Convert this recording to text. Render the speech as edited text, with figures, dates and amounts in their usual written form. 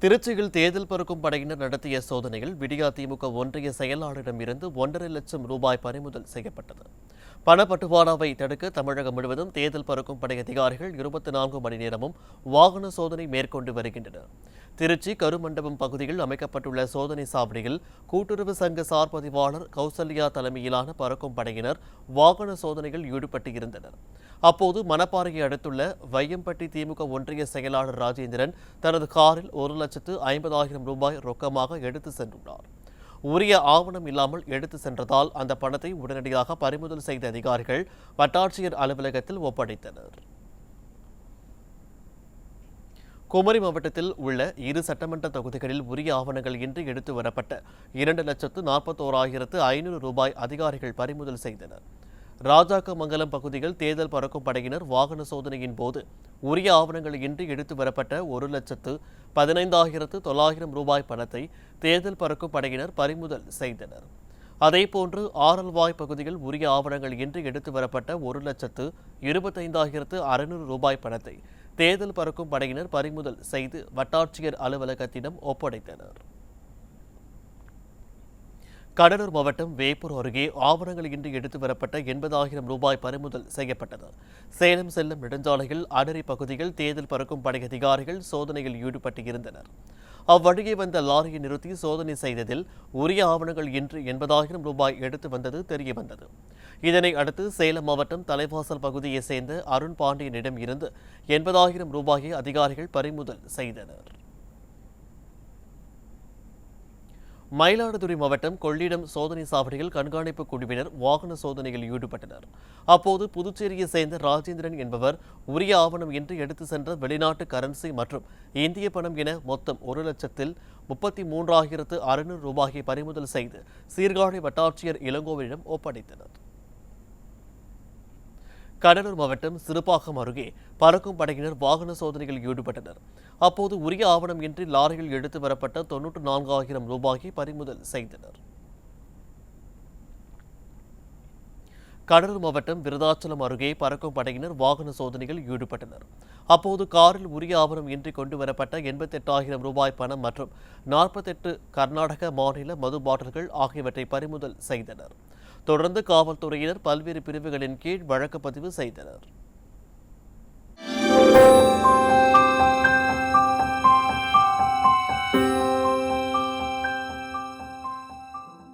திருச்சியில் தேர்தல் பறக்கும் படையினர் நடத்திய சோதனையில் விடியா திமுக ஒன்றிய செயலாளரிடமிருந்து 1,50,000 ரூபாய் பறிமுதல் செய்யப்பட்டது. பணப்பட்டுவாடாவை தடுக்க தமிழகம் முழுவதும் தேர்தல் பறக்கும் படை அதிகாரிகள் 24 மணி நேரமும் வாகன சோதனை மேற்கொண்டு வருகின்றனர். திருச்சி கருமண்டபம் பகுதியில் அமைக்கப்பட்டுள்ள சோதனை சாவடியில் கூட்டுறவு சங்க சார் பதிவாளர் கௌசல்யா தலைமையிலான பறக்கும் படையினர் வாகன சோதனையில் ஈடுபட்டிருந்தனர். அப்போது மணப்பாறையை அடுத்துள்ள வையம்பட்டி திமுக ஒன்றிய செயலாளர் ராஜேந்திரன் தனது காரில் 1,50,000 ரூபாய் ரொக்கமாக எடுத்து சென்றுள்ளார். உரிய ஆவணம் இல்லாமல் எடுத்து சென்றதால் அந்த பணத்தை உடனடியாக பறிமுதல் செய்த அதிகாரிகள் வட்டாட்சியர் அலுவலகத்தில் ஒப்படைத்தனர். குமரி மாவட்டத்தில் உள்ள 2 சட்டமன்ற தொகுதிகளில் உரிய ஆவணங்கள் இன்றி எடுத்து வரப்பட்ட 2,41,500 ரூபாய் அதிகாரிகள் பறிமுதல் செய்தனர். ராஜாக்கமங்கலம் பகுதியில் தேர்தல் பறக்கும் படையினர் வாகன சோதனையின் போது உரிய ஆவணங்கள் இன்றி எடுத்து வரப்பட்ட 1,15,900 ரூபாய் பணத்தை தேர்தல் பறக்கும் படையினர் பறிமுதல் செய்தனர். அதேபோன்று ஆரல்வாய் பகுதியில் உரிய ஆவணங்கள் இன்றி எடுத்து வரப்பட்ட 1,25,600 ரூபாய் பணத்தை தேர்தல் பறக்கும் படையினர் பறிமுதல் செய்து வட்டாட்சியர் அலுவலகத்திடம் ஒப்படைத்தனர். கடலூர் மாவட்டம் வேப்பூர் அருகே ஆவணங்கள் இன்றி எடுத்து வரப்பட்ட 80,000 ரூபாய் பறிமுதல் செய்யப்பட்டது. சேலம் செல்லும் நெடுஞ்சாலையில் அடரி பகுதியில் தேர்தல் பறக்கும் படை அதிகாரிகள் சோதனையில் ஈடுபட்டிருந்தனர். அவ்வழியே வந்த லாரியை நிறுத்தி சோதனை செய்ததில் உரிய ஆவணங்கள் இன்றி 80,000 ரூபாய் எடுத்து வந்தது தெரியவந்தது. இதனை அடுத்து சேலம் மாவட்டம் தலைவாசல் பகுதியைச் சேர்ந்த அருண் பாண்டியனிடம் இருந்து 80,000 ரூபாயை அதிகாரிகள் பறிமுதல் செய்தனர். மயிலாடுதுறை மாவட்டம் கொள்ளிடம் சோதனை சாவடியில் கண்காணிப்பு குழுவினர் வாகன சோதனையில் ஈடுபட்டனர். அப்போது புதுச்சேரியை சேர்ந்த ராஜேந்திரன் என்பவர் உரிய ஆவணம் இன்றி எடுத்து சென்ற வெளிநாட்டு கரன்சி மற்றும் இந்திய பணம் என மொத்தம் 1,33,600 ரூபாயை பறிமுதல் செய்து சீர்காழி வட்டாட்சியர் இளங்கோவனிடம் ஒப்படைத்தனர். கடலூர் மாவட்டம் சிறுபாக்கம் அருகே பறக்கும் படையினர் வாகன சோதனையில் ஈடுபட்டனர். அப்போது உரிய ஆவணம் இன்றி லாரியில் எடுத்து வரப்பட்ட 94,000 ரூபாயை பறிமுதல் செய்தனர். கடலூர் மாவட்டம் விருதாச்சலம் அருகே பறக்கும் படையினர் வாகன சோதனையில் ஈடுபட்டனர். அப்போது காரில் உரிய ஆவணம் இன்றி கொண்டு வரப்பட்ட 88,000 ரூபாய் பணம் மற்றும் 48 கர்நாடக மாநில மது பாட்டில்கள் ஆகியவற்றை பறிமுதல் செய்தனர். தொடர்ந்து காவல்துறையினர் பல்வேறு பிரிவுகளின் கீழ் வழக்கு பதிவு செய்தனர்.